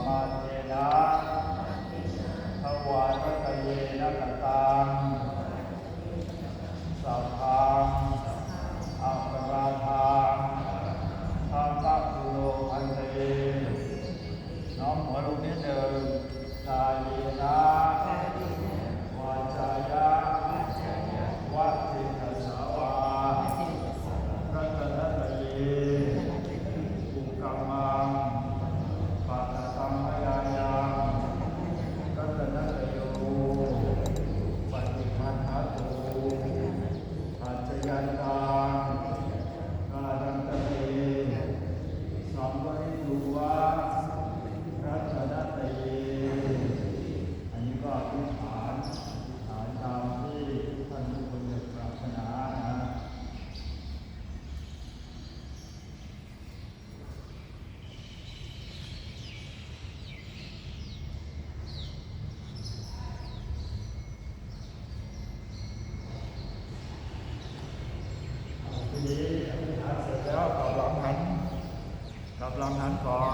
มาเทนะทวารวัตเยนะกตังสัพพังอัปราทังธัมมะกุโลภันเตน้อมหัวลงนิดหนึ่งกายเยนะวาจายะวัตถิตัสสาวารัตนตเยอุกกัมมังปัตตัมมยายังรัตนตโยปฏิคันหาตุปัจจยันตังกาลันตเตสัมปริตุวะรัตนตเยอันนี้ก็อธิษฐานตามที่ท่านทุกคนปรารถนานะทีนี้อธิษฐานเสร็จแล้วกลับหลังหันก่อ